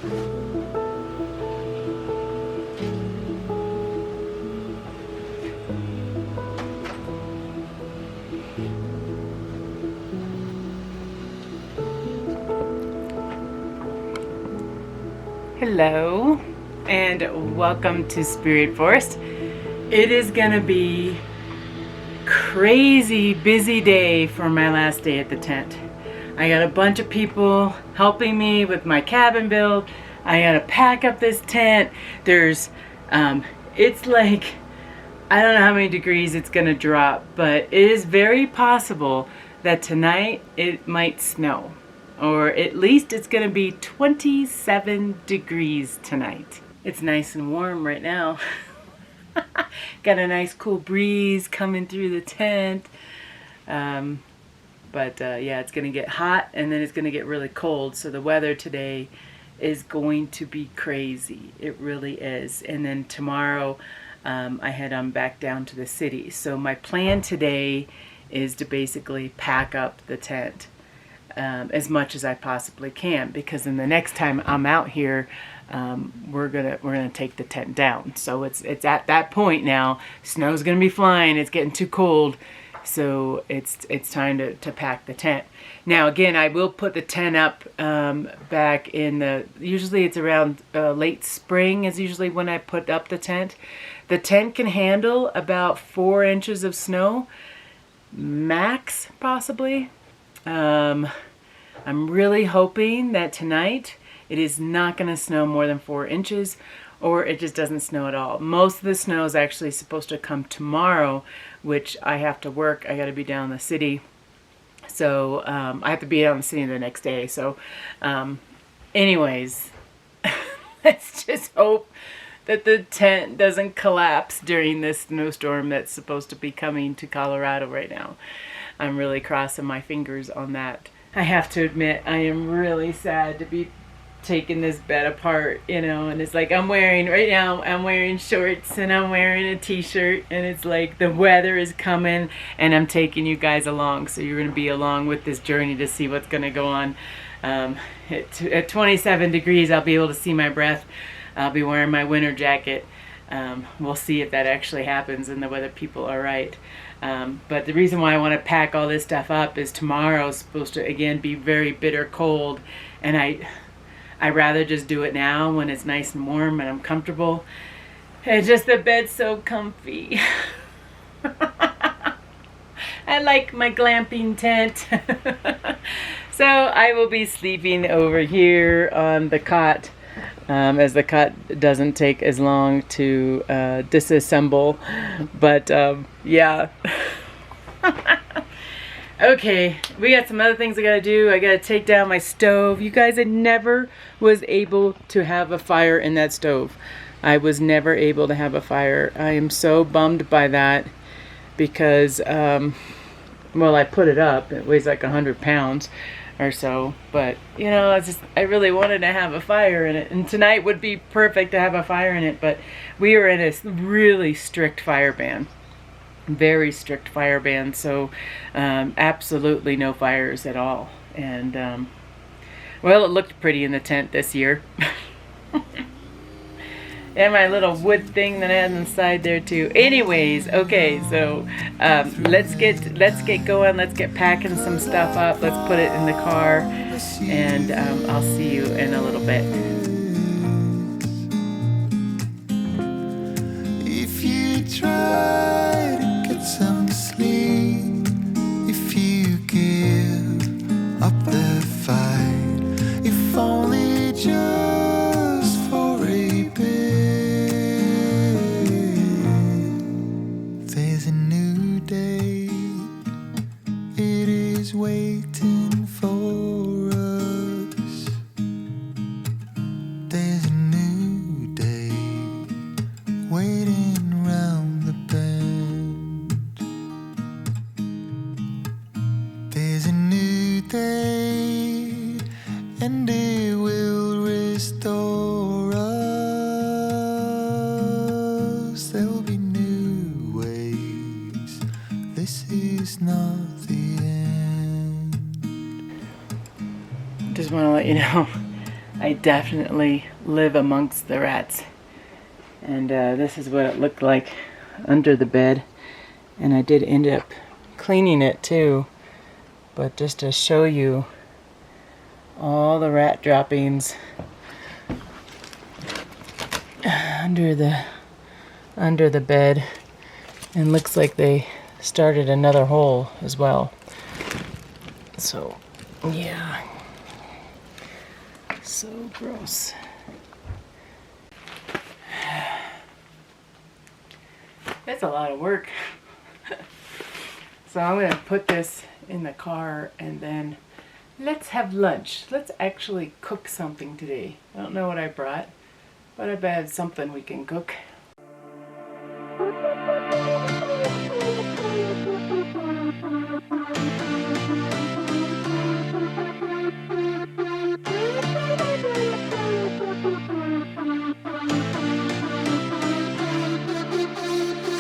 Hello and welcome to Spirit Forest. It is gonna be crazy busy day for my last day at the tent. I got a bunch of people helping me with my cabin build. I gotta pack up this tent. There's it's like, I don't know how many degrees it's gonna drop, but it is very possible that tonight it might snow. Or at least it's going to be 27 degrees tonight. It's nice and warm right now. Got a nice cool breeze coming through the tent. Yeah, it's going to get hot and then it's going to get really cold. So the weather today is going to be crazy. It really is. And then tomorrow I head on back down to the city. So my plan today is to basically pack up the tent. As much as I possibly can, because then the next time I'm out here, we're gonna take the tent down. So it's at that point now. Snow's gonna be flying. It's getting too cold, so it's time to pack the tent. Now again, I will put the tent up back in the. Usually it's around late spring is usually when I put up the tent. The tent can handle about 4 inches of snow, max possibly. I'm really hoping that tonight it is not going to snow more than 4 inches, or it just doesn't snow at all. Most of the snow is actually supposed to come tomorrow, which I have to work. I got to be down in the city. So I have to be down in the city the next day. So anyways, let's just hope that the tent doesn't collapse during this snowstorm that's supposed to be coming to Colorado right now. I'm really crossing my fingers on that. I have to admit, I am really sad to be taking this bed apart, and it's like I'm wearing shorts and I'm wearing a t-shirt, and it's like the weather is coming and I'm taking you guys along, so you're going to be along with this journey to see what's going to go on. At 27 degrees, I'll be able to see my breath. I'll be wearing my winter jacket. We'll see if that actually happens and the weather people are right. But the reason why I want to pack all this stuff up is tomorrow's supposed to again be very bitter cold, and I rather just do it now when it's nice and warm and I'm comfortable. It's just the bed's so comfy. I like my glamping tent. So I will be sleeping over here on the cot. As the cot doesn't take as long to disassemble, but yeah. Okay, we got some other things I gotta do. I gotta take down my stove. You guys, I never was able to have a fire in that stove. I was never able to have a fire. I am so bummed by that because well, I put it up. It weighs like 100 pounds or so, but I really wanted to have a fire in it, and tonight would be perfect to have a fire in it, but we are in a really strict fire ban, very strict fire ban, so absolutely no fires at all. And well, it looked pretty in the tent this year. And my little wood thing that I had inside there too. Anyways, okay, so let's get going. Let's get packing some stuff up. Let's put it in the car, and I'll see you in a little bit. If you try to get some sleep, if you give up the fight, if only just for a bit. There's a new day, it is waiting for us. There's a new day waiting round the bend. There's a new day, and it will restore us. There'll be new ways. This is not the end. Just want to let you know, I definitely live amongst the rats. And this is what it looked like under the bed. And I did end up cleaning it too. But just to show you all the rat droppings under the bed, and looks like they started another hole as well. So yeah, so gross. That's a lot of work. So I'm gonna put this in the car and then let's have lunch. Let's actually cook something today. I don't know what I brought, but I bet it's something we can cook.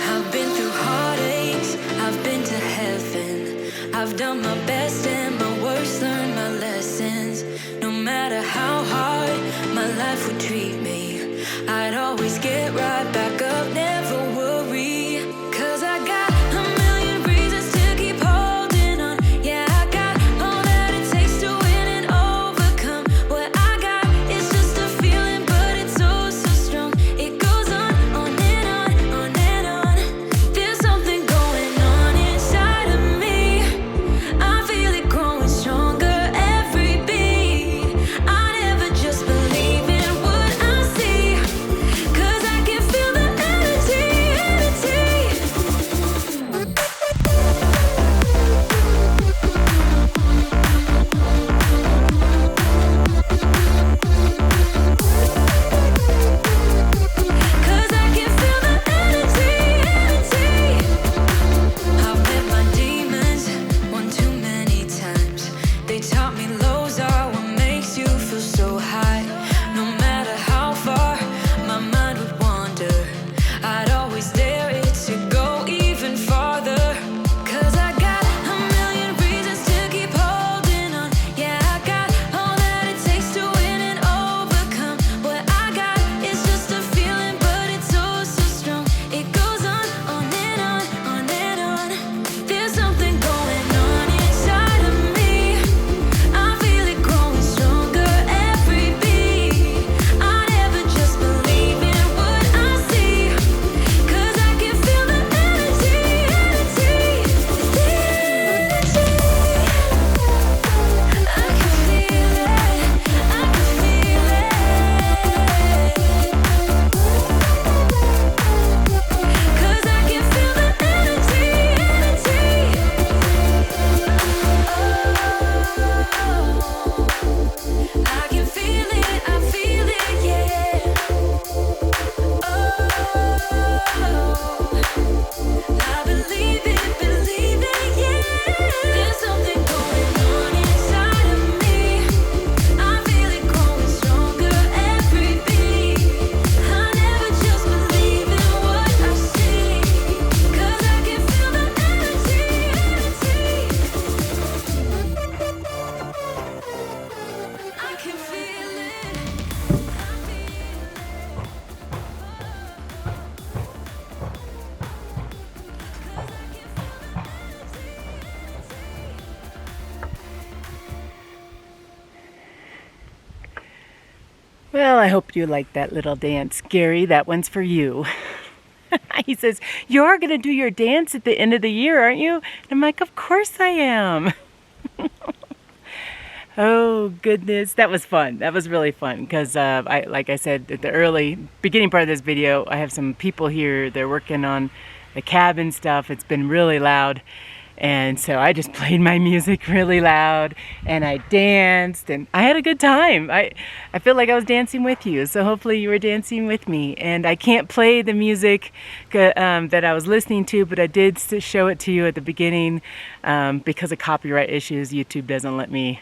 I've been through heartaches, I've been to heaven. I've done my best and my worst, learned my lessons. No matter how hard my life would treat me, I'd always get right back up, never worry. 'Cause I got a million reasons to keep holding on. Yeah, I got all that it takes to win and overcome. What I got is just a feeling, but it's oh so strong. It goes on and on, on and on. There's something going on inside of me. I feel it growing stronger every beat. I never just believe in what I see, 'cause I can feel the energy, energy. Cause I can feel the energy, energy. I've met my demons one too many times. They taught me lows are what makes you feel so high. No matter how far my mind would wander, I'd always dare it to go even farther. 'Cause I got a million reasons to keep holding on. Yeah, I got all that it takes to win and overcome. What I got is just a feeling, but it's oh so strong. It goes on and on, on and on. There's something going on inside of me. I feel it growing stronger every beat. I never just believe in what I see, 'cause I can feel the energy, energy, the energy. I can feel it, I can feel it. 'Cause I can feel the energy, energy. Oh, I can feel it, I feel it, yeah. Oh, I believe it, yeah. There's something going on inside of me. I feel it growing stronger every beat. I never just believe in what I see, 'cause I can feel the energy, energy. I can feel it. Well, I hope you like that little dance. Gary, that one's for you. He says, you're going to do your dance at the end of the year, aren't you? And I'm like, of course I am. Oh, goodness. That was fun. That was really fun because, like I said at the early beginning part of this video, I have some people here. They're working on the cabin stuff. It's been really loud. And so I just played my music really loud and I danced and I had a good time. I feel like I was dancing with you, so hopefully you were dancing with me. And I can't play the music that I was listening to, but I did show it to you at the beginning because of copyright issues. YouTube doesn't let me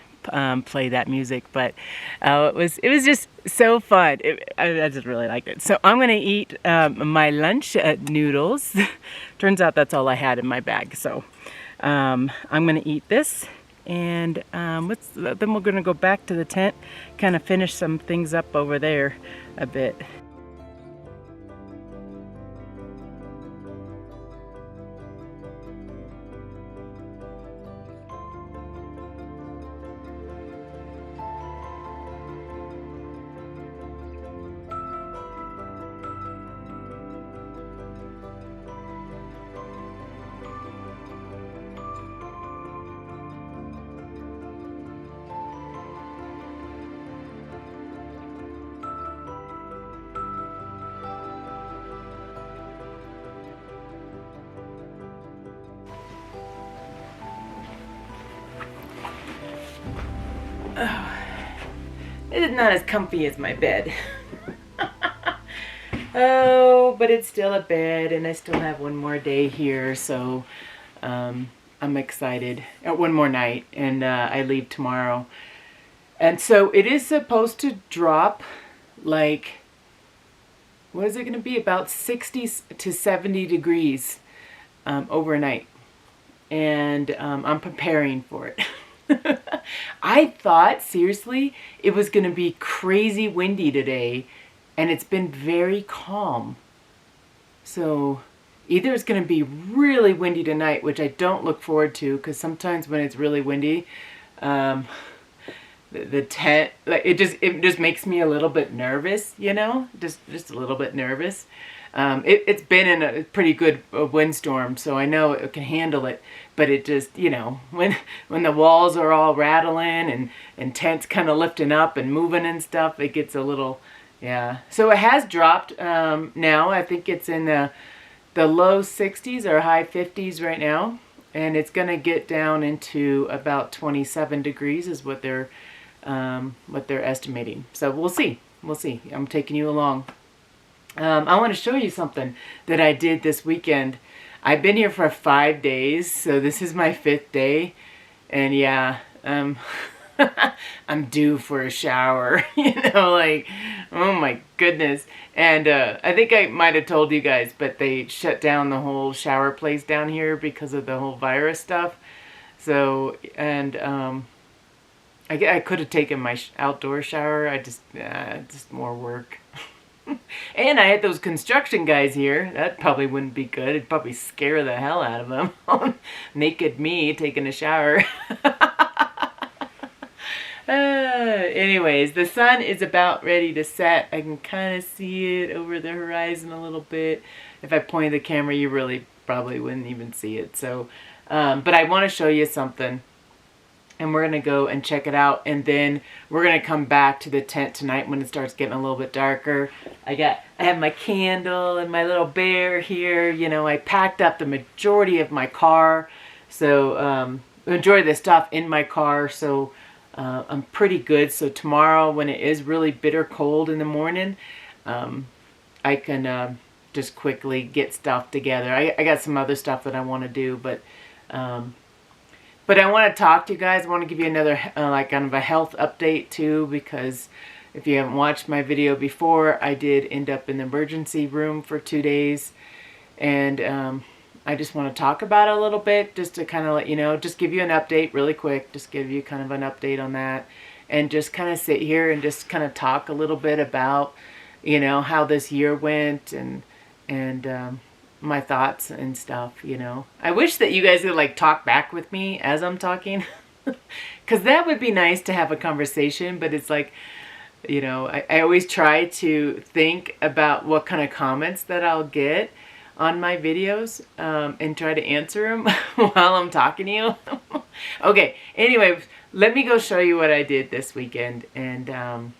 play that music, but it was just so fun. I just really liked it. So I'm gonna eat my lunch noodles. Turns out that's all I had in my bag. So I'm gonna eat this And then we're gonna go back to the tent, kind of finish some things up over there a bit. It is not as comfy as my bed. Oh, but it's still a bed, and I still have one more day here, so I'm excited. One more night, and I leave tomorrow. And so it is supposed to drop, like, what is it going to be? About 60 to 70 degrees overnight. And I'm preparing for it. I thought, seriously, it was going to be crazy windy today, and it's been very calm. So either it's going to be really windy tonight, which I don't look forward to, because sometimes when it's really windy, the tent, like, it just makes me a little bit nervous, you know, just a little bit nervous. It's been in a pretty good windstorm, so I know it can handle it. But it just, you know, when the walls are all rattling and tents kind of lifting up and moving and stuff, it gets a little, yeah. So it has dropped now. I think it's in the low 60s or high 50s right now, and it's gonna get down into about 27 degrees is what they're estimating. So we'll see. We'll see. I'm taking you along. I want to show you something that I did this weekend. I've been here for 5 days, so this is my 5th day, and yeah, I'm due for a shower, you know, like, oh my goodness. And I think I might have told you guys, but they shut down the whole shower place down here because of the whole virus stuff. So, and I could have taken my outdoor shower. I just more work. And I had those construction guys here. That probably wouldn't be good. It'd probably scare the hell out of them. Naked me taking a shower. Anyways, the sun is about ready to set. I can kind of see it over the horizon a little bit. If I pointed the camera, you really probably wouldn't even see it. So, but I want to show you something. And we're going to go and check it out. And then we're going to come back to the tent tonight when it starts getting a little bit darker. I have my candle and my little bear here. You know, I packed up the majority of my car. So, the majority of the stuff in my car. So, I'm pretty good. So tomorrow when it is really bitter cold in the morning, I can just quickly get stuff together. I got some other stuff that I want to do, but I want to talk to you guys. I want to give you another, like, kind of a health update too, because if you haven't watched my video before, I did end up in the emergency room for 2 days. And I just want to talk about it a little bit, just to kind of let you know, just give you an update really quick, just give you kind of an update on that. And just kind of sit here and just kind of talk a little bit about, you know, how this year went and my thoughts and stuff, you know. I wish that you guys could, like, talk back with me as I'm talking. Because that would be nice to have a conversation, but it's like, you know, I always try to think about what kind of comments that I'll get on my videos and try to answer them while I'm talking to you. Okay, anyway, let me go show you what I did this weekend. And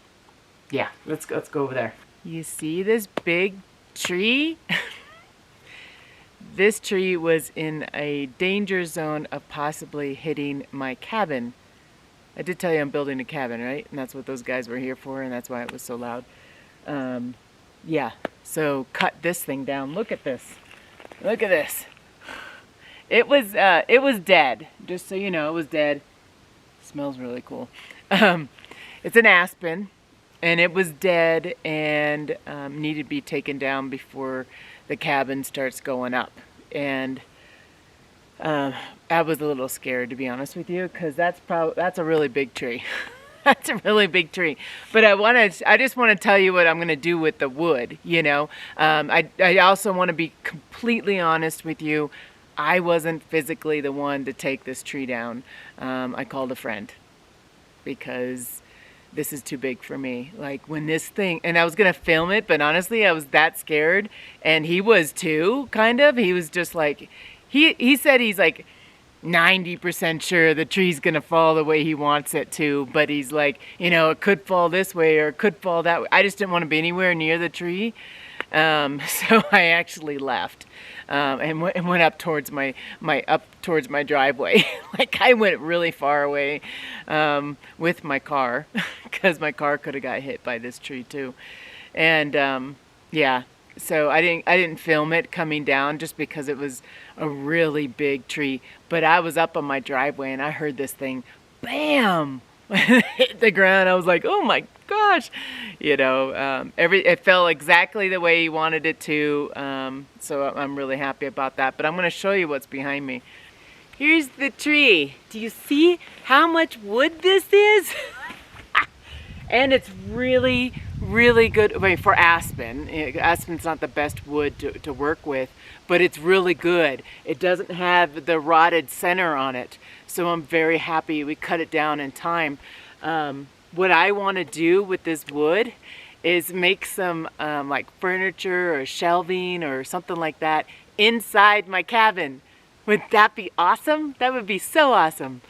yeah, let's go over there. You see this big tree? This tree was in a danger zone of possibly hitting my cabin. I did tell you I'm building a cabin, right? And that's what those guys were here for, and that's why it was so loud. Yeah, so cut this thing down. Look at this. Look at this. It was dead. Just so you know, it was dead. It smells really cool. It's an aspen, and it was dead and needed to be taken down before the cabin starts going up. And I was a little scared, to be honest with you, because that's a really big tree. That's a really big tree. But I just want to tell you what I'm going to do with the wood, you know. I also want to be completely honest with you. I wasn't physically the one to take this tree down. I called a friend because this is too big for me. Like when this thing, and I was going to film it, but honestly, I was that scared. And he was too, kind of. He was just like, he said he's like 90% sure the tree's going to fall the way he wants it to. But he's like, you know, it could fall this way or it could fall that way. I just didn't want to be anywhere near the tree. So I actually left. And went up towards my driveway. Like I went really far away with my car because my car could have got hit by this tree too. And yeah, so I didn't film it coming down just because it was a really big tree. But I was up on my driveway and I heard this thing, bam, hit the ground. I was like, oh my gosh, you know, it fell exactly the way he wanted it to. So I'm really happy about that. But I'm going to show you what's behind me. Here's the tree. Do you see how much wood this is? And it's really, really good. I mean, for aspen. Aspen's not the best wood to work with, but it's really good. It doesn't have the rotted center on it. So I'm very happy we cut it down in time. What I want to do with this wood is make some like furniture or shelving or something like that inside my cabin. Would that be awesome? That would be so awesome.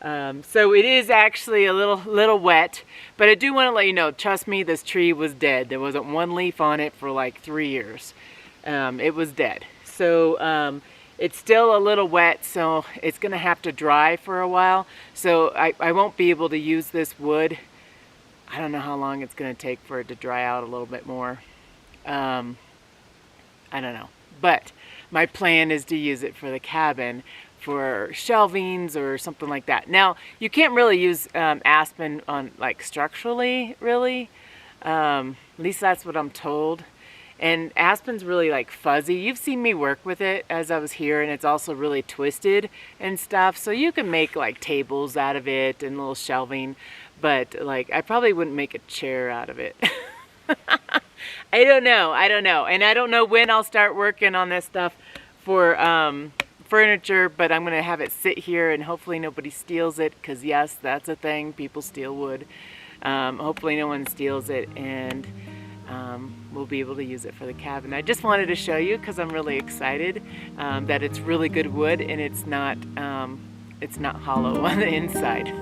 So it is actually a little wet, but I do want to let you know, trust me, this tree was dead. There wasn't one leaf on it for like 3 years. It was dead. So it's still a little wet, so it's going to have to dry for a while. So I won't be able to use this wood. I don't know how long it's going to take for it to dry out a little bit more. I don't know. But my plan is to use it for the cabin, for shelvings or something like that. Now, you can't really use aspen on like structurally, really. At least that's what I'm told. And aspen's really like fuzzy. You've seen me work with it as I was here, and it's also really twisted and stuff. So you can make like tables out of it and little shelving, but like I probably wouldn't make a chair out of it. I don't know. And I don't know when I'll start working on this stuff for furniture, but I'm gonna have it sit here and hopefully nobody steals it, because yes, that's a thing. People steal wood. Hopefully no one steals it, and we'll be able to use it for the cabin. I just wanted to show you because I'm really excited that it's really good wood and it's not hollow on the inside.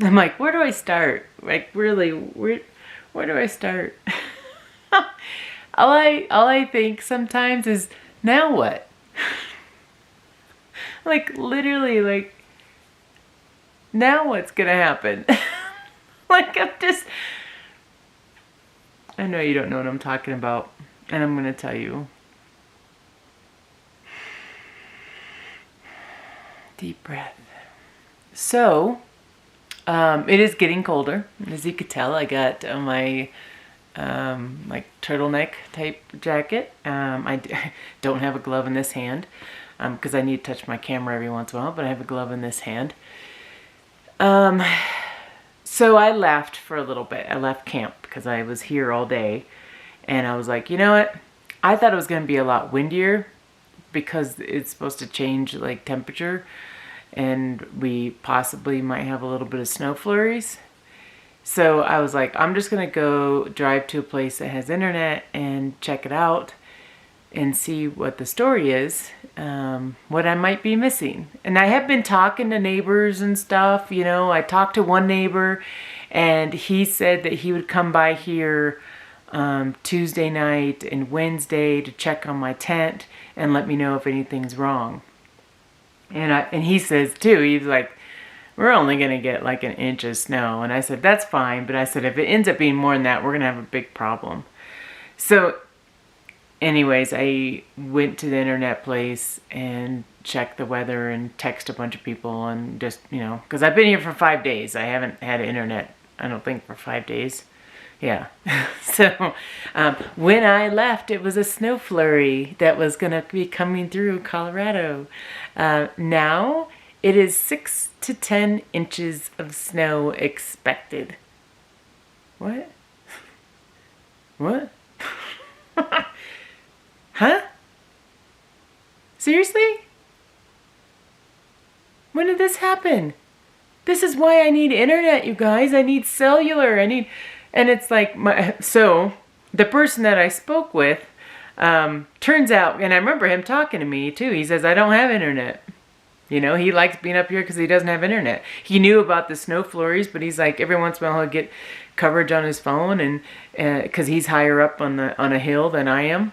I'm like, where do I start? Like, really, where do I start? all I think sometimes is, now what? Like, literally, like, now what's gonna happen? Like, I know you don't know what I'm talking about, and I'm gonna tell you. Deep breath. So, it is getting colder. As you could tell, I got my like turtleneck type jacket. I don't have a glove in this hand because I need to touch my camera every once in a while, but I have a glove in this hand. So I left for a little bit. I left camp because I was here all day, and I was like, you know what? I thought it was going to be a lot windier because it's supposed to change like temperature, and we possibly might have a little bit of snow flurries. So I was like, I'm just gonna go drive to a place that has internet and check it out and see what the story is, what I might be missing. And I have been talking to neighbors and stuff, you know. I talked to one neighbor and he said that he would come by here Tuesday night and Wednesday to check on my tent and let me know if anything's wrong. And he says too, he's like, we're only going to get like an inch of snow. And I said, that's fine. But I said, if it ends up being more than that, we're going to have a big problem. So anyways, I went to the internet place and checked the weather and texted a bunch of people and just, you know, because I've been here for 5 days. I haven't had internet, I don't think, for 5 days. Yeah. So when I left, it was a snow flurry that was going to be coming through Colorado. Now it is 6 to 10 inches of snow expected. What? What? Huh? Seriously? When did this happen? This is why I need internet, you guys. I need cellular. And it's like, so the person that I spoke with, turns out, and I remember him talking to me too. He says, I don't have internet. You know, he likes being up here because he doesn't have internet. He knew about the snow flurries, but he's like, every once in a while he'll get coverage on his phone, and because he's higher up on a hill than I am,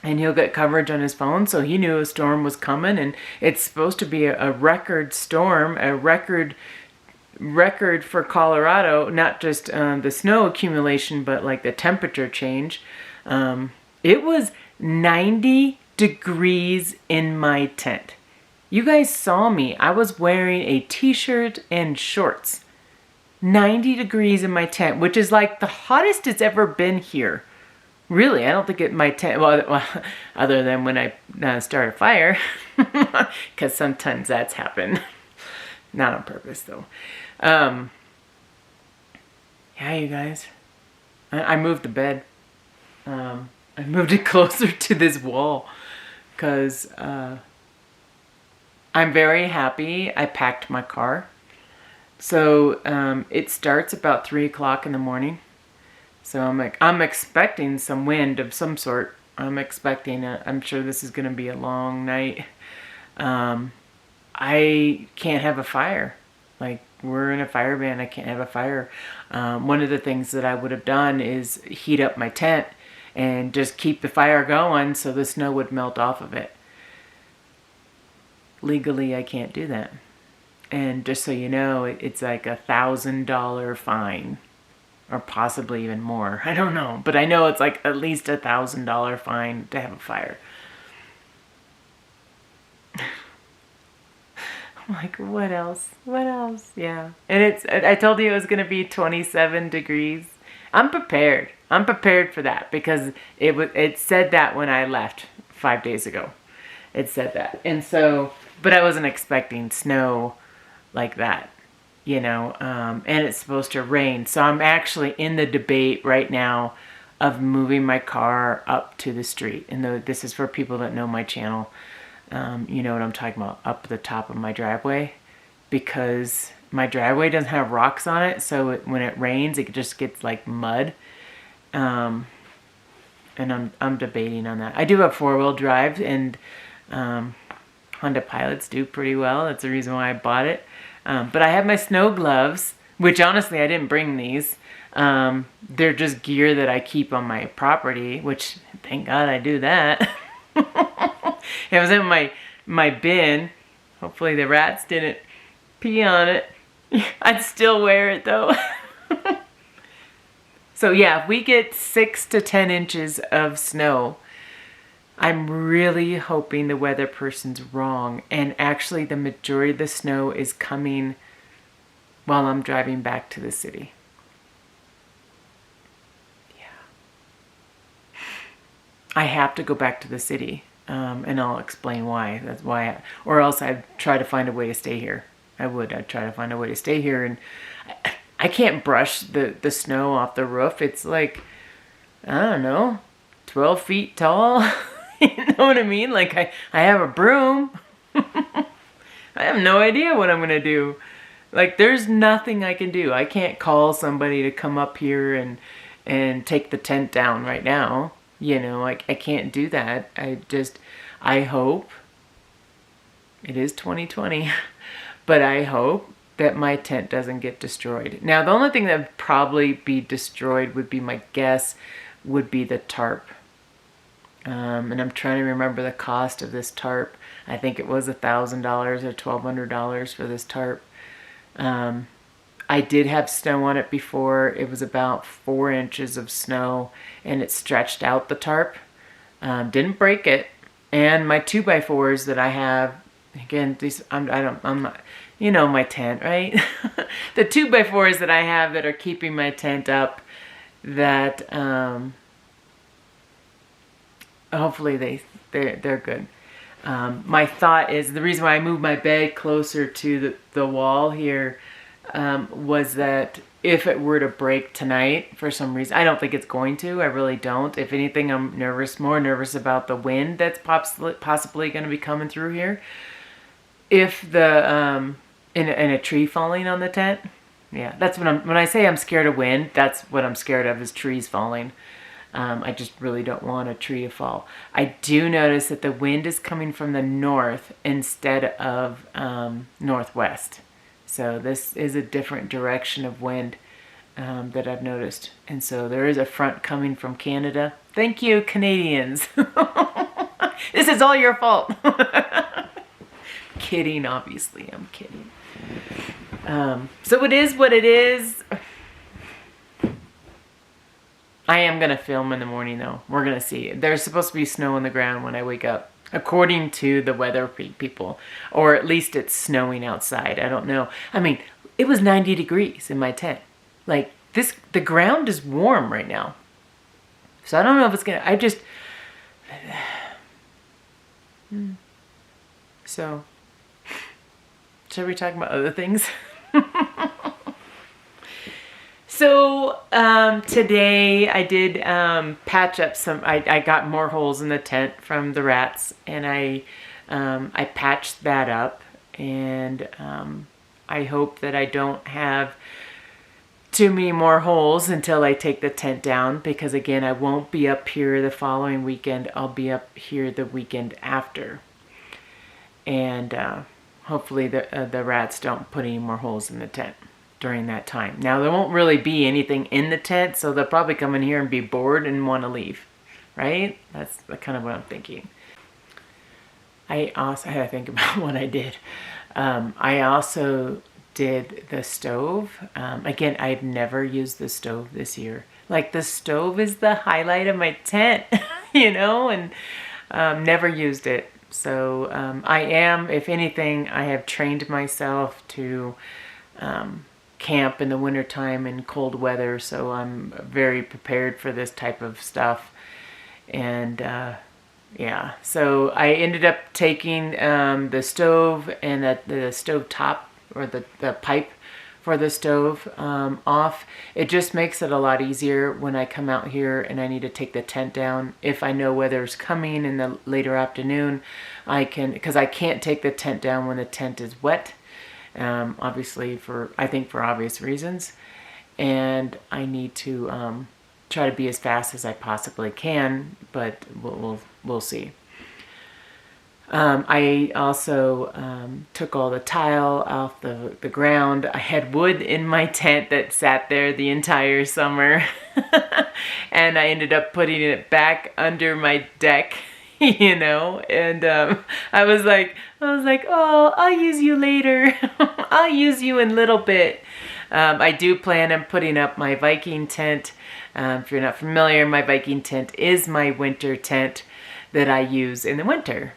and he'll get coverage on his phone. So he knew a storm was coming, and it's supposed to be a record storm, a record for Colorado, not just the snow accumulation, but like the temperature change. It was 90 degrees in my tent. You guys saw me. I was wearing a t-shirt and shorts. 90 degrees in my tent, which is like the hottest it's ever been here. Really, I don't think my tent, well, other than when I start a fire, because sometimes that's happened. Not on purpose, though. Yeah, you guys. I moved the bed. I moved it closer to this wall because I'm very happy I packed my car. So it starts about 3 o'clock in the morning. So I'm expecting some wind of some sort. I'm sure this is going to be a long night. I can't have a fire. Like, we're in a fire ban. I can't have a fire. One of the things that I would have done is heat up my tent and just keep the fire going so the snow would melt off of it. Legally, I can't do that. And just so you know, it's like $1,000 fine, or possibly even more. I don't know, but I know it's like at least $1,000 fine to have a fire. I'm like, what else? What else? Yeah. And I told you it was going to be 27 degrees. I'm prepared. I'm prepared for that because it said that when I left 5 days ago. It said that. And so, but I wasn't expecting snow like that, you know, and it's supposed to rain. So I'm actually in the debate right now of moving my car up to the street. And this is for people that know my channel. You know what I'm talking about, up the top of my driveway, because my driveway doesn't have rocks on it. So when it rains, it just gets like mud. And I'm debating on that. I do have 4-wheel drive, and Honda Pilots do pretty well. That's the reason why I bought it. But I have my snow gloves, which honestly I didn't bring these. They're just gear that I keep on my property, which thank God I do that. It was in my bin. Hopefully the rats didn't pee on it. I'd still wear it though. So yeah, if we get 6 to 10 inches of snow, I'm really hoping the weather person's wrong. And actually the majority of the snow is coming while I'm driving back to the city. Yeah. I have to go back to the city. And I'll explain why. That's why, or else I'd try to find a way to stay here. I'd try to find a way to stay here. And I can't brush the snow off the roof. It's like, I don't know, 12 feet tall. You know what I mean? Like I have a broom. I have no idea what I'm going to do. Like there's nothing I can do. I can't call somebody to come up here and take the tent down right now. You know, I can't do that. I hope, it is 2020, but I hope that my tent doesn't get destroyed. Now, the only thing that would probably be destroyed would be, my guess, would be the tarp. And I'm trying to remember the cost of this tarp. I think it was $1,000 or $1,200 for this tarp. I did have snow on it before. It was about 4 inches of snow, and it stretched out the tarp. Didn't break it. And my 2x4s that I have, again, these I'm not, you know, my tent, right? The 2x4s that I have that are keeping my tent up, that hopefully they're good. My thought is, the reason why I moved my bed closer to the wall here was that if it were to break tonight for some reason, I don't think it's going to. I really don't. If anything, I'm more nervous about the wind that's possibly going to be coming through here. If the in a tree falling on the tent, yeah, that's when I say I'm scared of wind. That's what I'm scared of, is trees falling. I just really don't want a tree to fall. I do notice that the wind is coming from the north instead of northwest. So this is a different direction of wind that I've noticed. And so there is a front coming from Canada. Thank you, Canadians. This is all your fault. Kidding, obviously. I'm kidding. So it is what it is. I am going to film in the morning, though. We're going to see. There's supposed to be snow on the ground when I wake up, according to the weather people. Or at least it's snowing outside. I don't know. I mean, it was 90 degrees in my tent. Like, the ground is warm right now. So I don't know if it's going to... So, should we talk about other things? So, today I did patch up some... I got more holes in the tent from the rats, and I patched that up, and I hope that I don't have too many more holes until I take the tent down, because again, I won't be up here the following weekend. I'll be up here the weekend after, and hopefully the rats don't put any more holes in the tent during that time. Now, there won't really be anything in the tent, so they'll probably come in here and be bored and want to leave, right? That's kind of what I'm thinking. I also had to think about what I did. I also did the stove. Again, I've never used the stove this year. Like, the stove is the highlight of my tent, you know, and never used it. So I am, if anything, I have trained myself to camp in the wintertime in cold weather, so I'm very prepared for this type of stuff. And yeah, so I ended up taking the stove and the stove top, or the pipe for the stove off. It just makes it a lot easier when I come out here and I need to take the tent down. If I know weather's coming in the later afternoon, I can, because I can't take the tent down when the tent is wet. Obviously, I think for obvious reasons, and I need to try to be as fast as I possibly can, but we'll see. I also took all the tile off the ground. I had wood in my tent that sat there the entire summer. And I ended up putting it back under my deck, you know, and I was like, oh, I'll use you later. I'll use you in a little bit. I do plan on putting up my Viking tent. If you're not familiar, my Viking tent is my winter tent that I use in the winter.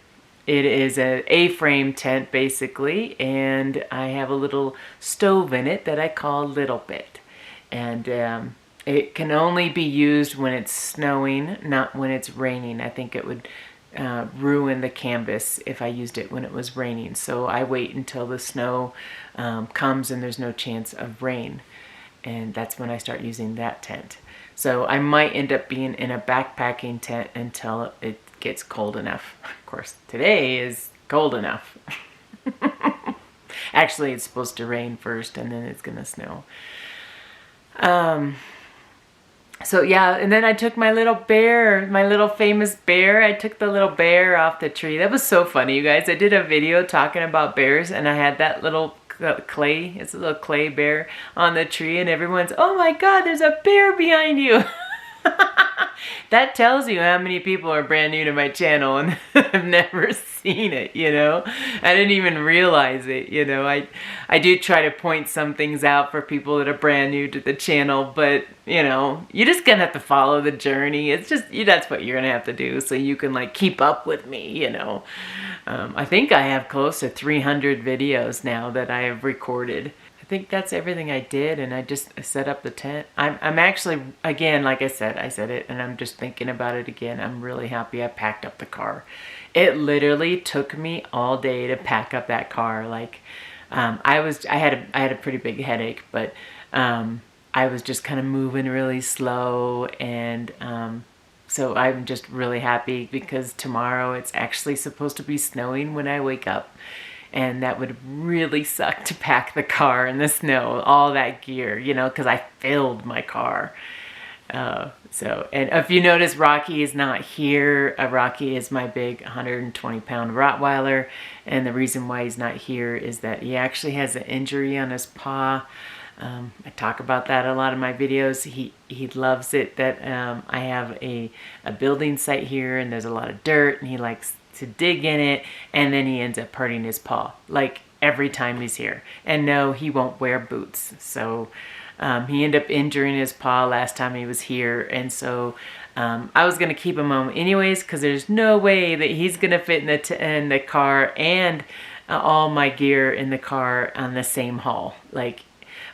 It is an A-frame tent basically, and I have a little stove in it that I call Little Bit. And it can only be used when it's snowing, not when it's raining. I think it would ruin the canvas if I used it when it was raining. So I wait until the snow comes and there's no chance of rain. And that's when I start using that tent. So I might end up being in a backpacking tent until it gets cold enough. Of course, today is cold enough. Actually, it's supposed to rain first and then it's gonna snow. So yeah, and then I took my little bear, my little famous bear. I took the little bear off the tree. That was so funny, you guys. I did a video talking about bears, and I had that little clay, it's a little clay bear on the tree, and everyone's, oh my God, there's a bear behind you. That tells you how many people are brand new to my channel and have never seen it, you know. I didn't even realize it, you know. I do try to point some things out for people that are brand new to the channel, but, you know, you're just gonna have to follow the journey. It's just, that's what you're gonna have to do so you can, like, keep up with me, you know. I think I have close to 300 videos now that I have recorded. I think that's everything I did, and I just set up the tent. I'm actually, again, like I said it, and I'm just thinking about it again. I'm really happy I packed up the car. It literally took me all day to pack up that car. Like, I had a pretty big headache, but I was just kind of moving really slow, and so I'm just really happy because tomorrow it's actually supposed to be snowing when I wake up. And that would really suck to pack the car in the snow, all that gear, you know, because I filled my car. And if you notice, Rocky is not here. Rocky is my big 120-pound Rottweiler. And the reason why he's not here is that he actually has an injury on his paw. I talk about that a lot in my videos. He loves it that I have a building site here and there's a lot of dirt, and he likes to dig in it, and then he ends up hurting his paw like every time he's here. And no, he won't wear boots. So he ended up injuring his paw last time he was here, and so I was gonna keep him home anyways because there's no way that he's gonna fit in the car and all my gear in the car on the same haul. Like,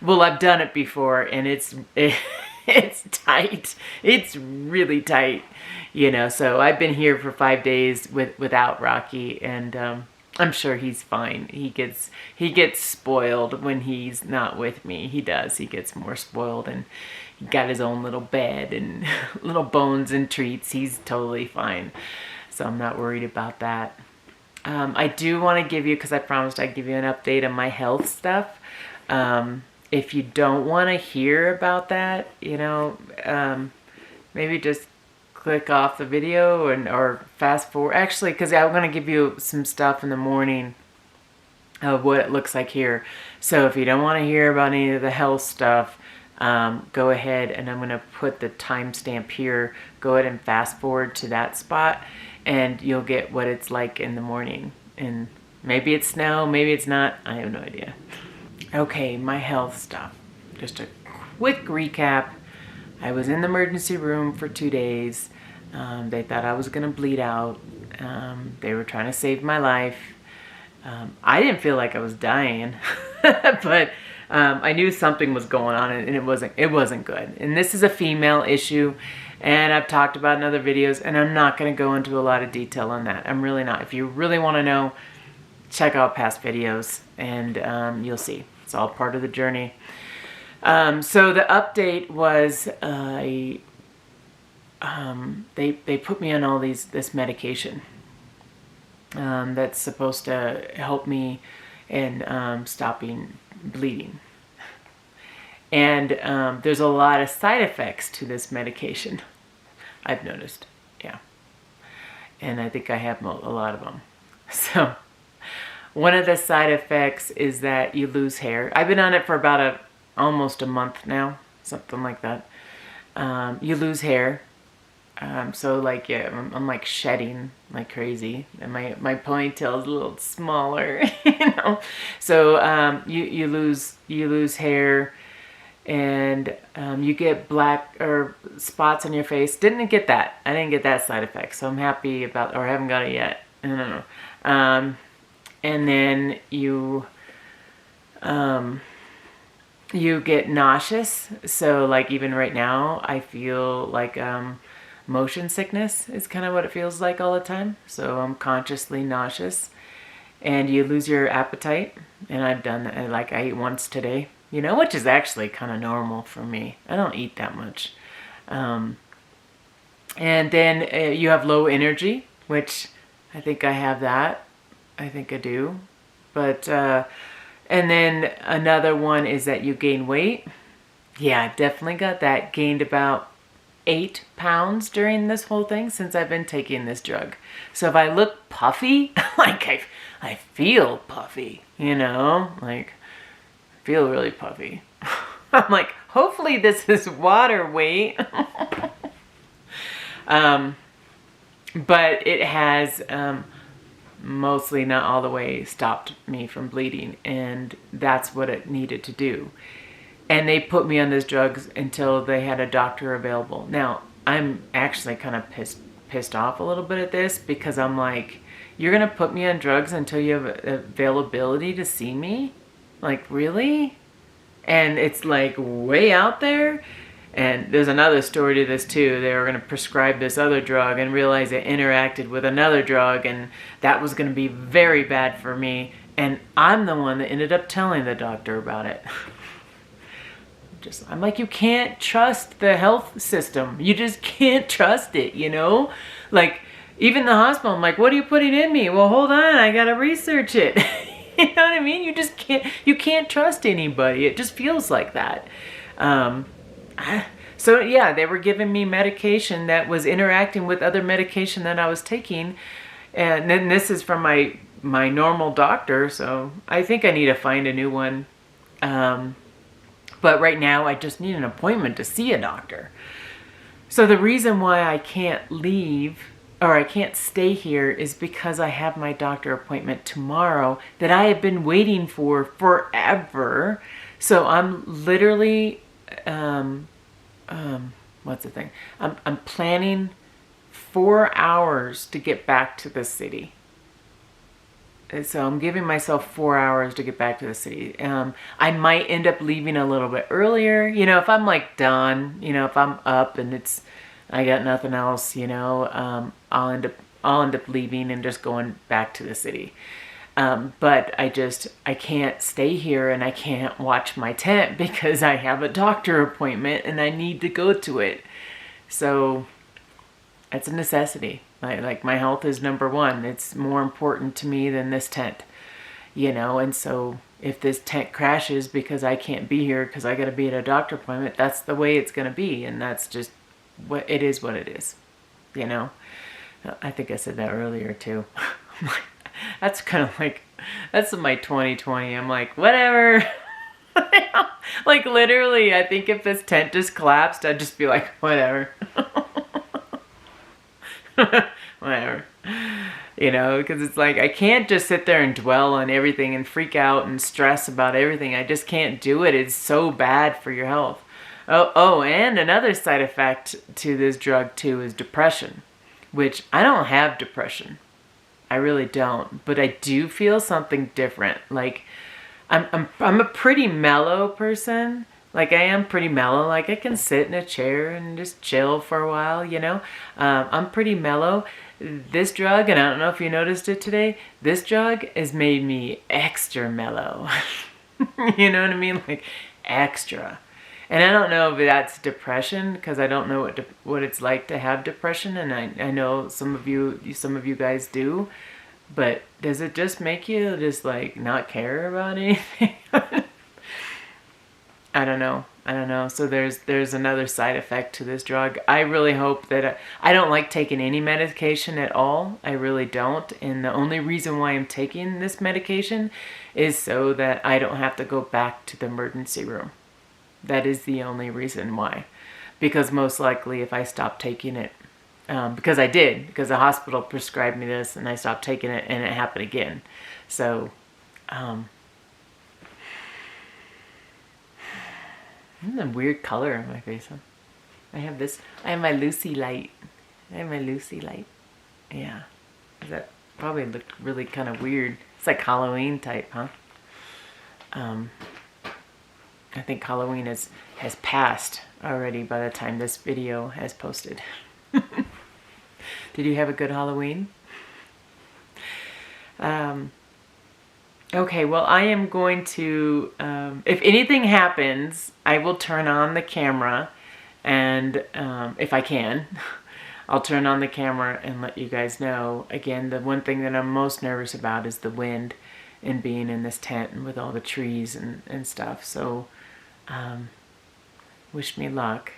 well, I've done it before, and it's tight. It's really tight, you know. So I've been here for 5 days without Rocky, and I'm sure he's fine. He gets spoiled when he's not with me. He does. He gets more spoiled, and he got his own little bed and little bones and treats. He's totally fine. So I'm not worried about that. I do want to give you, because I promised I'd give you an update on my health stuff. If you don't want to hear about that, you know, maybe just click off the video or fast forward. Actually, because I'm going to give you some stuff in the morning of what it looks like here. So if you don't want to hear about any of the health stuff, go ahead, and I'm going to put the timestamp here. Go ahead and fast forward to that spot, and you'll get what it's like in the morning. And maybe it's snow, maybe it's not. I have no idea. Okay, my health stuff. Just a quick recap. I was in the emergency room for 2 days. They thought I was gonna bleed out. They were trying to save my life. I didn't feel like I was dying, but I knew something was going on, and it wasn't good. And this is a female issue, and I've talked about in other videos, and I'm not gonna go into a lot of detail on that. I'm really not. If you really want to know, check out past videos, and you'll see. It's all part of the journey. So the update was they put me on all this medication that's supposed to help me in stopping bleeding. And there's a lot of side effects to this medication, I've noticed. Yeah. And I think I have a lot of them. So one of the side effects is that you lose hair. I've been on it for about almost a month now, something like that. You lose hair. So like, yeah, I'm like shedding like crazy, and my ponytail is a little smaller, you know. So you lose hair, and you get black or spots on your face. Didn't get that. I didn't get that side effect, so I'm happy about, or I haven't got it yet. I don't know. And then you get nauseous. So like even right now, I feel like motion sickness is kind of what it feels like all the time. So I'm consciously nauseous, and you lose your appetite. And I've done that. Like I ate once today, you know, which is actually kind of normal for me. I don't eat that much. And then you have low energy, which I think I have that. I think I do. But, and then another one is that you gain weight. Yeah, I definitely got that. Gained about 8 pounds during this whole thing since I've been taking this drug. So if I look puffy, like I feel puffy, you know, like I feel really puffy. I'm like, hopefully this is water weight. But it has mostly, not all the way, stopped me from bleeding, and that's what it needed to do. And they put me on those drugs until they had a doctor available. Now, I'm actually kind of pissed off a little bit at this, because I'm like, you're going to put me on drugs until you have availability to see me? Like, really? And it's like way out there. And there's another story to this too. They were going to prescribe this other drug and realize it interacted with another drug, and that was going to be very bad for me. And I'm the one that ended up telling the doctor about it. I'm like, you can't trust the health system. You just can't trust it, you know? Like, even the hospital, I'm like, what are you putting in me? Well, hold on, I gotta research it. You know what I mean? You can't trust anybody. It just feels like that. So yeah, they were giving me medication that was interacting with other medication that I was taking. And then this is from my normal doctor, so I think I need to find a new one. But right now I just need an appointment to see a doctor. So the reason why I can't leave, or I can't stay here, is because I have my doctor appointment tomorrow that I have been waiting for forever. So I'm literally, what's the thing? I'm planning 4 hours to get back to the city. And so I'm giving myself 4 hours to get back to the city. I might end up leaving a little bit earlier. You know, if I'm like done, you know, if I'm up and I got nothing else, you know, I'll end up leaving and just going back to the city. But I can't stay here, and I can't watch my tent because I have a doctor appointment and I need to go to it. So it's a necessity. Like my health is number one. It's more important to me than this tent, you know. And so if this tent crashes because I can't be here because I got to be at a doctor appointment, that's the way it's going to be. And that's just what it is, you know. I think I said that earlier too. That's kind of like, that's my 2020. I'm like, whatever. Like literally, I think if this tent just collapsed, I'd just be like, whatever. Whatever. You know, because it's like, I can't just sit there and dwell on everything and freak out and stress about everything. I just can't do it. It's so bad for your health. Oh, and another side effect to this drug too is depression, which I don't have depression. I really don't, but I do feel something different. Like I'm a pretty mellow person. Like I am pretty mellow. Like I can sit in a chair and just chill for a while, you know. I'm pretty mellow. This drug, and I don't know if you noticed it today, this drug has made me extra mellow. You know what I mean? Like extra. And I don't know if that's depression, because I don't know what it's like to have depression, and I know some of you guys do. But does it just make you just like not care about anything? I don't know. I don't know. So there's another side effect to this drug. I really hope that I don't like taking any medication at all. I really don't. And the only reason why I'm taking this medication is so that I don't have to go back to the emergency room. That is the only reason why. Because most likely if I stop taking it, because I did, because the hospital prescribed me this and I stopped taking it and it happened again. So, Isn't that a weird color on my face, huh? I have my Lucy light. Yeah. That probably looked really kind of weird. It's like Halloween type, huh? I think Halloween has passed already by the time this video has posted. Did you have a good Halloween? Okay, well, I am going to, if anything happens, I will turn on the camera, and if I can, I'll turn on the camera and let you guys know. Again, the one thing that I'm most nervous about is the wind and being in this tent and with all the trees and stuff. So, wish me luck.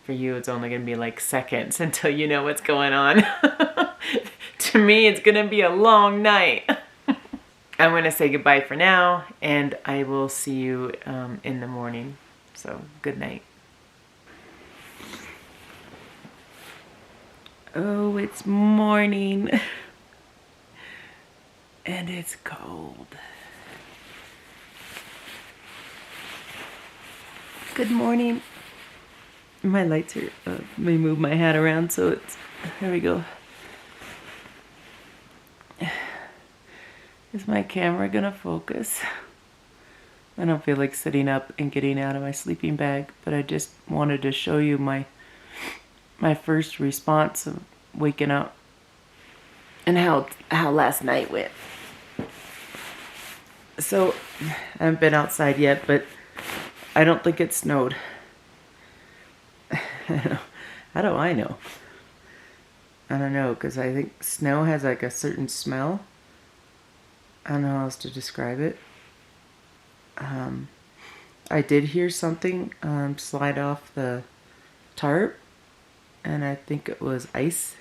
For you, it's only going to be like seconds until you know what's going on. To me, it's going to be a long night. I'm going to say goodbye for now, and I will see you in the morning. So, good night. Oh, it's morning. And it's cold. Good morning. My lights are, let me move my hat around so it's, there we go. Is my camera gonna focus? I don't feel like sitting up and getting out of my sleeping bag, but I just wanted to show you my first response of waking up and how last night went. So, I haven't been outside yet, but I don't think it snowed. How do I know? I don't know, because I think snow has like a certain smell. I don't know how else to describe it. I did hear something slide off the tarp, and I think it was ice.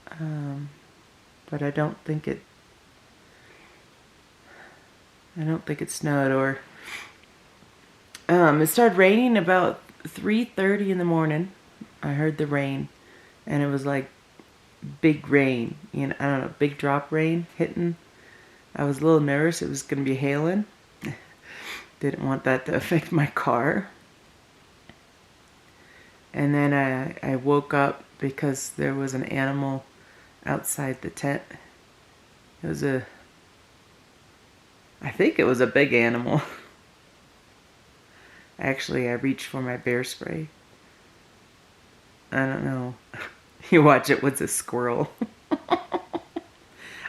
But I don't think it snowed, or it started raining about 3:30 in the morning. I heard the rain, and it was like big rain, you know, I don't know, big drop rain hitting. I was a little nervous it was going to be hailing. Didn't want that to affect my car. And then I woke up because there was an animal outside the tent. It was I think it was a big animal. Actually, I reached for my bear spray. I don't know. You watch it with a squirrel.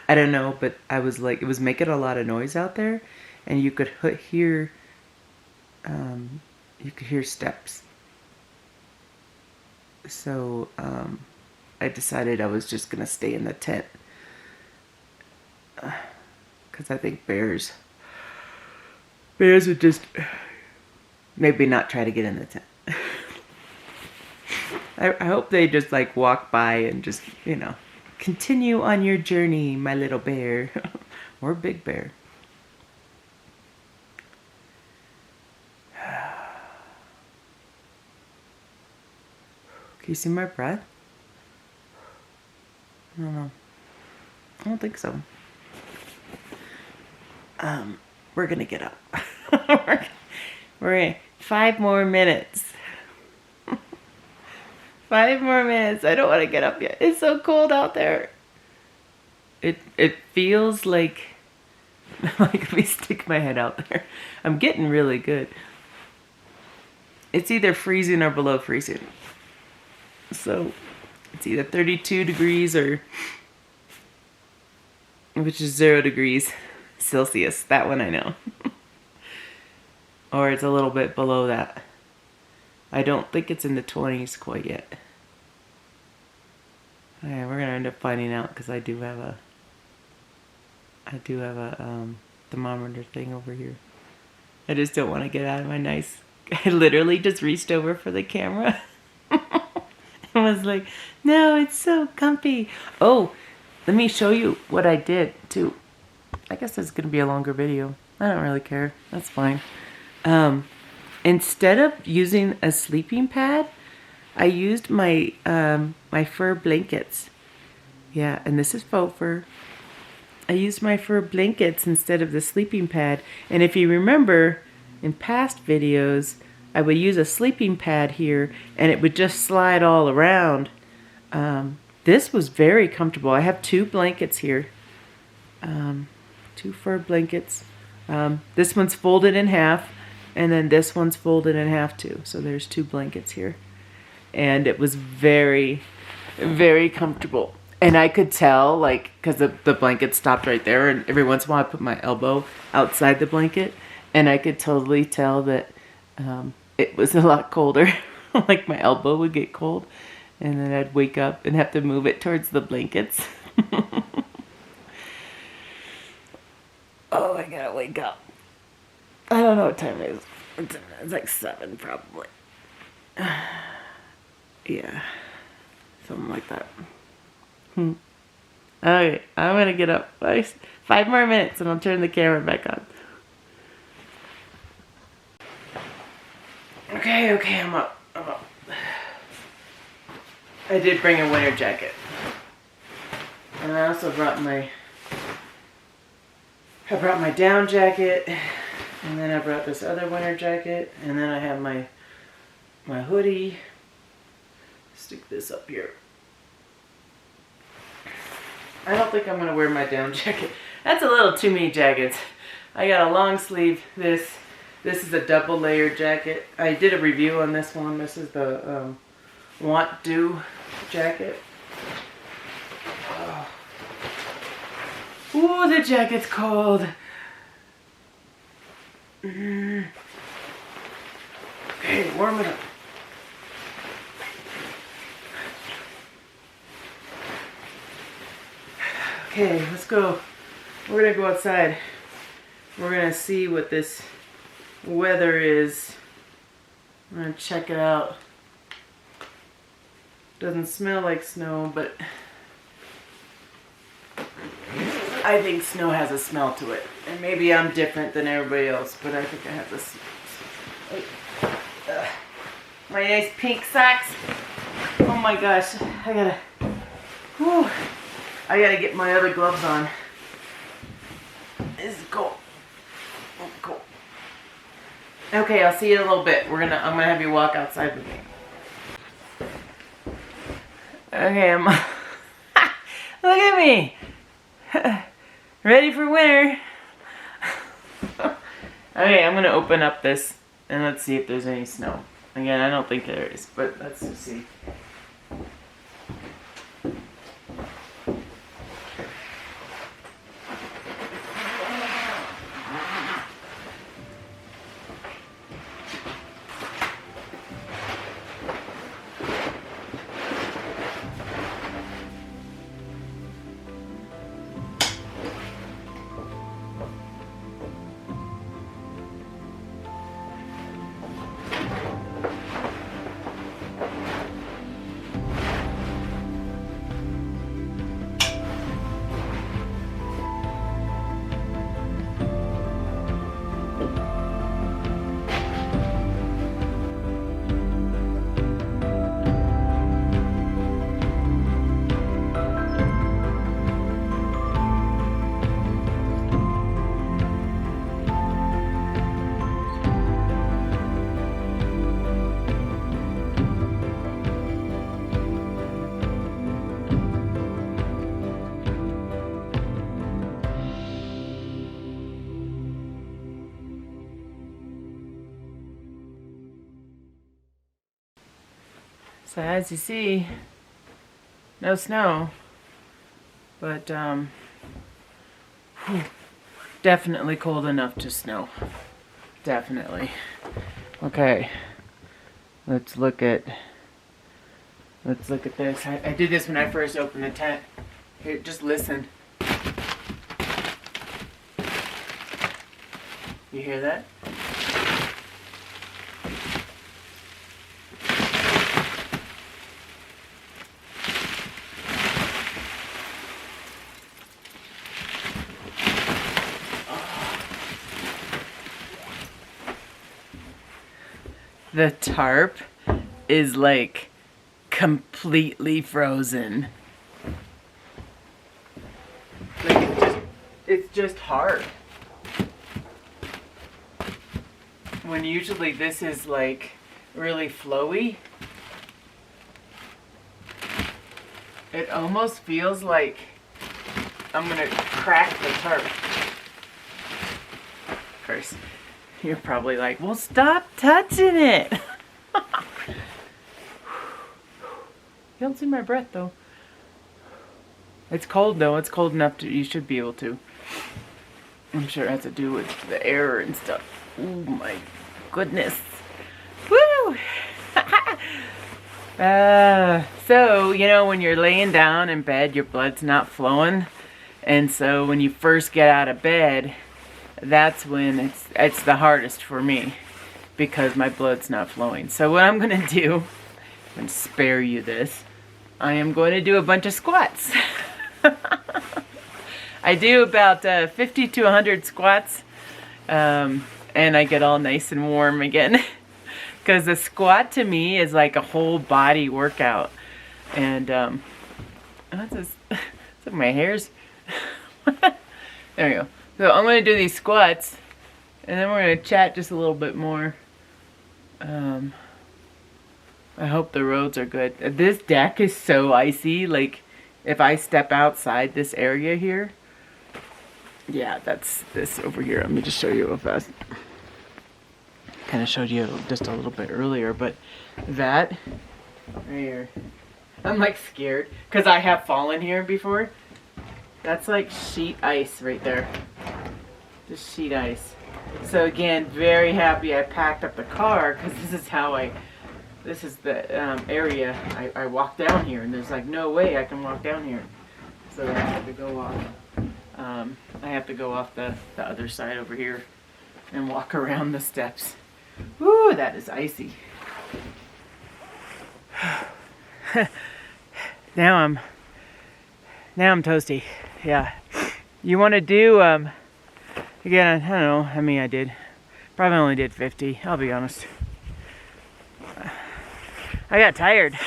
I don't know, but I was like, it was making a lot of noise out there, and you could hear steps. So I decided I was just gonna stay in the tent, because I think bears would just maybe not try to get in the tent. I hope they just like walk by and just, you know, continue on your journey, my little bear. Or big bear. Can you see my breath? I don't know. I don't think so. We're gonna get up. We're 5 more minutes. 5 more minutes. I don't want to get up yet. It's so cold out there. It feels like if we stick my head out there. I'm getting really good. It's either freezing or below freezing. So it's either 32 degrees or, which is 0 degrees Celsius. That one I know. Or it's a little bit below that. I don't think it's in the 20s quite yet. Okay, we're gonna end up finding out because I do have a thermometer thing over here. I just don't want to get out of my nice. I literally just reached over for the camera. I was like, no, it's so comfy. Oh, let me show you what I did too. I guess it's going to be a longer video. I don't really care. That's fine. Instead of using a sleeping pad, I used my my fur blankets. Yeah, and this is faux fur. I used my fur blankets instead of the sleeping pad. And if you remember, in past videos, I would use a sleeping pad here and it would just slide all around. This was very comfortable. I have 2 blankets here. 2 fur blankets. This one's folded in half and then this one's folded in half too. So there's 2 blankets here. And it was very, very comfortable. And I could tell, like, because the blanket stopped right there, and every once in a while I put my elbow outside the blanket, and I could totally tell that it was a lot colder. Like, my elbow would get cold, and then I'd wake up and have to move it towards the blankets. Oh, I gotta wake up. I don't know what time it is. It's like 7, probably. Yeah, something like that. Okay, I'm gonna get up. 5 more minutes and I'll turn the camera back on. Okay, I'm up. I did bring a winter jacket. And I also brought my down jacket. And then I brought this other winter jacket. And then I have my hoodie. Stick this up here. I don't think I'm going to wear my down jacket. That's a little too many jackets. I got a long sleeve. This is a double layered jacket. I did a review on this one. This is the Want Do jacket. Oh. Ooh, the jacket's cold. Okay, warm it up. Okay, let's go. We're gonna go outside. We're gonna see what this weather is. I'm gonna check it out. Doesn't smell like snow, but I think snow has a smell to it. And maybe I'm different than everybody else, but I think I have this. My nice pink socks. Oh my gosh, I gotta get my other gloves on. This is cold. Oh, cold. Okay, I'll see you in a little bit. I'm gonna have you walk outside with me. Okay, look at me. Ready for winter. Okay, I'm gonna open up this and let's see if there's any snow. Again, I don't think there is, but let's just see. So as you see, no snow, but definitely cold enough to snow. Definitely. Okay, let's look at this. I did this when I first opened the tent. Here, just listen. You hear that? the tarp is like completely frozen. Like it's just hard. When usually this is like really flowy. It almost feels like I'm gonna crack the tarp. Of course, you're probably like, well, stop touching it. You don't see my breath though. It's cold though. It's cold enough to, you should be able to. I'm sure it has to do with the air and stuff. Oh my goodness. Woo! So, you know, when you're laying down in bed, your blood's not flowing. And so when you first get out of bed, that's when it's the hardest for me because my blood's not flowing. So what I'm going to do, I'm going to spare you this. I am going to do a bunch of squats. I do about 50 to 100 squats. And I get all nice and warm again. Because the squat to me is like a whole body workout. And, what's this? It's like my hairs. There we go. So I'm going to do these squats. And then we're going to chat just a little bit more. I hope the roads are good. This deck is so icy. Like, if I step outside this area here. Yeah, that's this over here. Let me just show you real fast. Kind of showed you just a little bit earlier, but that right here, I'm like scared because I have fallen here before. That's like sheet ice right there, just sheet ice. So again, very happy I packed up the car because this is the area I walk down here, and there's like no way I can walk down here, so I have to go off. I have to go off the other side over here and walk around the steps. Woo, that is icy. Now I'm toasty. Yeah. You want to do again? I don't know how many I did. Probably only did 50. I'll be honest. I got tired.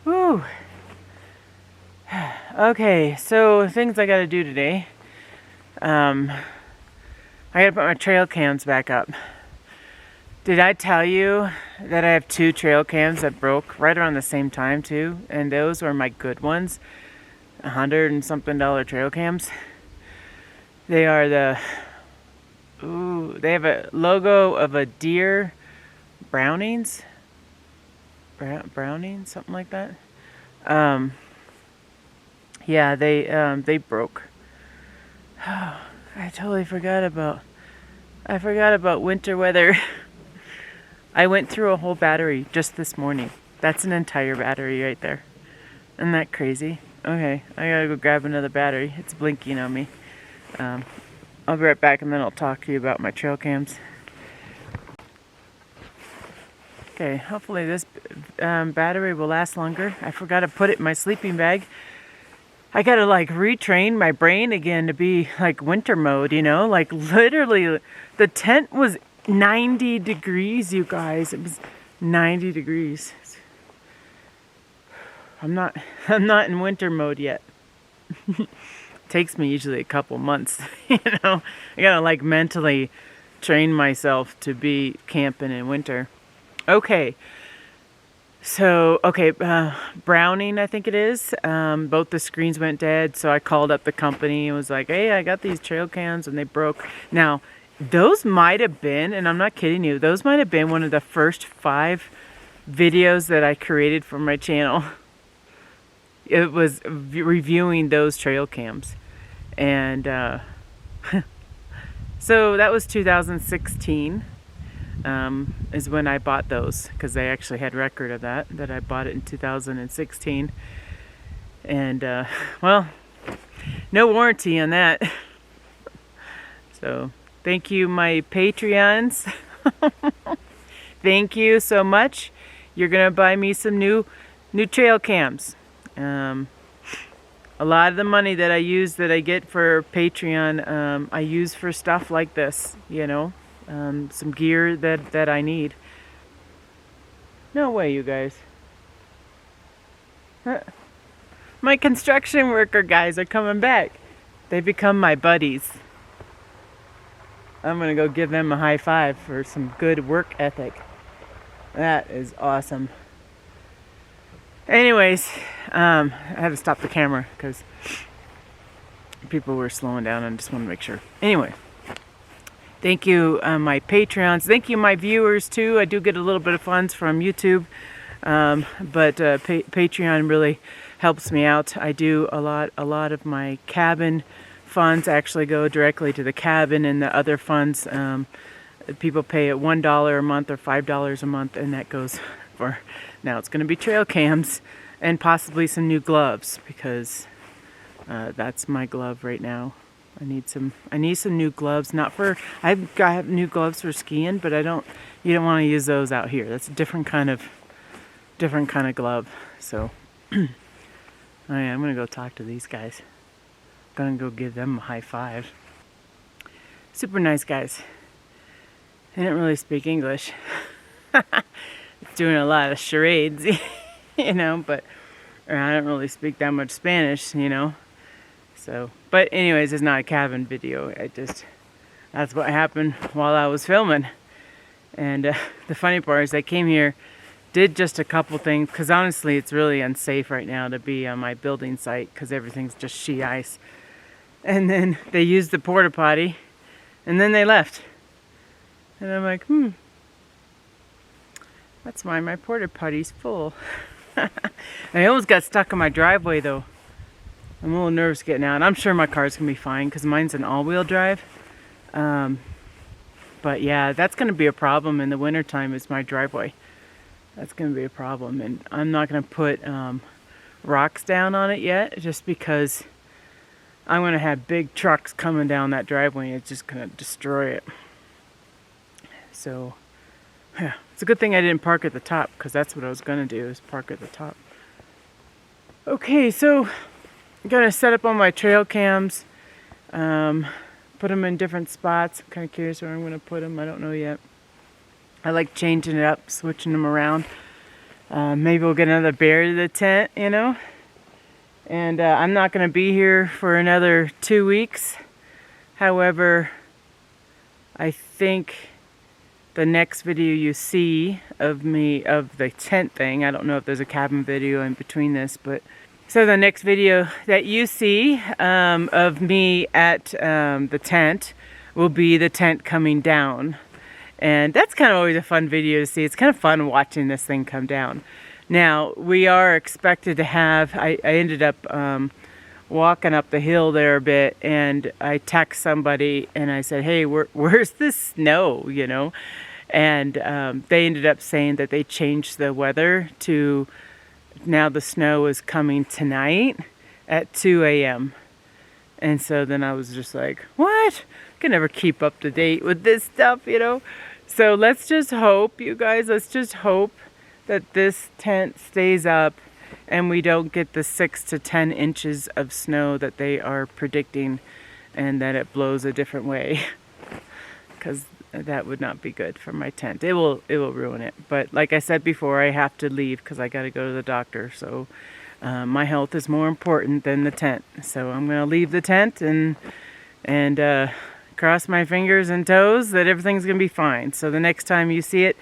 Woo. Okay, so things I gotta do today. I gotta put my trail cams back up. Did I tell you that I have 2 trail cams that broke right around the same time too? And those were my good ones. $100 and something trail cams. They are they have a logo of a deer. Brownings? Browning? Something like that. Yeah, they broke. Oh, I totally forgot about winter weather. I went through a whole battery just this morning. That's an entire battery right there. Isn't that crazy? Okay, I gotta go grab another battery. It's blinking on me. I'll be right back and then I'll talk to you about my trail cams. Okay, hopefully this battery will last longer. I forgot to put it in my sleeping bag. I gotta like retrain my brain again to be like winter mode, you know? Like literally, the tent was 90 degrees, you guys. It was 90 degrees. I'm not in winter mode yet. Takes me usually a couple months, you know? I gotta like mentally train myself to be camping in winter. Okay. So, Browning, I think it is. Both the screens went dead, so I called up the company and was like, hey, I got these trail cams and they broke. Now, those might have been, and I'm not kidding you, those might have been one of the first 5 videos that I created for my channel. It was reviewing those trail cams. And, so that was 2016. Is when I bought those, because I actually had record of that I bought it in 2016. And well, no warranty on that. So thank you, my Patreons. Thank you so much. You're gonna buy me some new trail cams. A lot of the money that I use, that I get for Patreon, I use for stuff like this, you know, some gear that I need. No way, you guys. My construction worker guys are coming back. They become my buddies. I'm gonna go give them a high five for some good work ethic. That is awesome. Anyways, I had to stop the camera because people were slowing down and I just want to make sure. Anyway, thank you, my Patreons. Thank you, my viewers, too. I do get a little bit of funds from YouTube, but Patreon really helps me out. I do a lot of my cabin funds actually go directly to the cabin, and the other funds, people pay at $1 a month or $5 a month, and that goes for, now it's going to be trail cams and possibly some new gloves, because that's my glove right now. I need some new gloves. Not for, I've got new gloves for skiing, but you don't want to use those out here. That's a different kind of glove. So oh yeah, I'm gonna go talk to these guys. Gonna go give them a high five. Super nice guys. They didn't really speak English. It's doing a lot of charades, you know, but I don't really speak that much Spanish, you know. So, but anyways, it's not a cabin video. That's what happened while I was filming. And the funny part is I came here, did just a couple things, because honestly it's really unsafe right now to be on my building site because everything's just sheet ice. And then they used the porta potty, and then they left. And I'm like, that's why my porta potty's full. I almost got stuck in my driveway though. I'm a little nervous getting out. I'm sure my car's gonna be fine because mine's an all-wheel drive. But yeah, that's gonna be a problem in the wintertime, is my driveway. That's gonna be a problem, and I'm not gonna put rocks down on it yet, just because I'm gonna have big trucks coming down that driveway and it's just gonna destroy it. So yeah, it's a good thing I didn't park at the top, because that's what I was gonna do, is park at the top. Okay, so I'm gonna set up all my trail cams, put them in different spots. I'm kind of curious where I'm gonna put them. I don't know yet. I like changing it up, switching them around. Maybe we'll get another bear to the tent, you know. And I'm not gonna be here for another 2 weeks. However, I think the next video you see of me, of the tent thing, I don't know if there's a cabin video in between this, but so the next video that you see of me at the tent will be the tent coming down. And that's kind of always a fun video to see. It's kind of fun watching this thing come down. Now, we are expected to have, I ended up walking up the hill there a bit, and I text somebody and I said, hey, where's the snow, you know? And they ended up saying that they changed the weather to, now the snow is coming tonight at 2 a.m. And so then I was just like, what? I can never keep up to date with this stuff, you know? So let's just hope, you guys, let's just hope that this tent stays up and we don't get the 6 to 10 inches of snow that they are predicting, and that it blows a different way, because that would not be good for my tent. It will ruin it. But like I said before, I have to leave because I got to go to the doctor. So my health is more important than the tent. So I'm going to leave the tent and cross my fingers and toes that everything's going to be fine. So the next time you see it,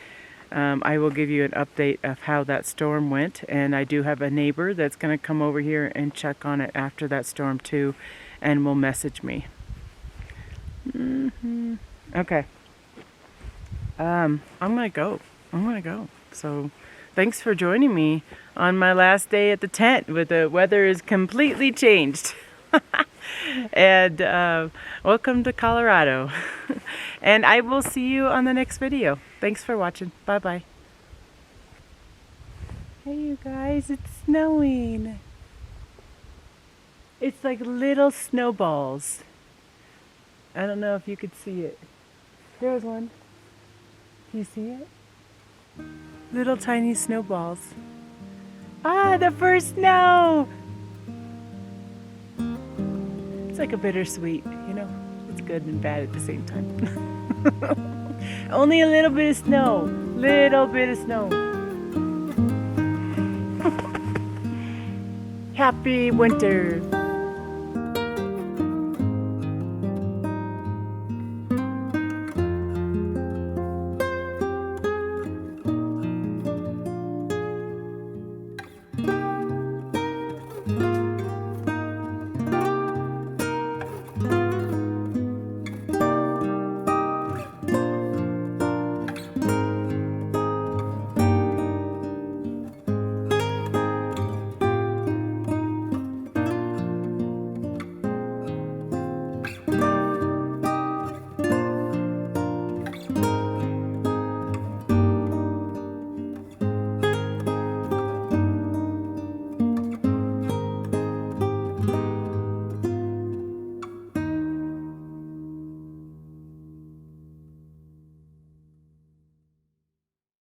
I will give you an update of how that storm went. And I do have a neighbor that's going to come over here and check on it after that storm too, and will message me. Okay. I'm going to go. So thanks for joining me on my last day at the tent, with the weather is completely changed. And welcome to Colorado. And I will see you on the next video. Thanks for watching. Bye bye. Hey you guys, it's snowing. It's like little snowballs. I don't know if you could see it. There's one. Do you see it? Little tiny snowballs. Ah, the first snow! It's like a bittersweet, you know? It's good and bad at the same time. Only a little bit of snow. Little bit of snow. Happy winter.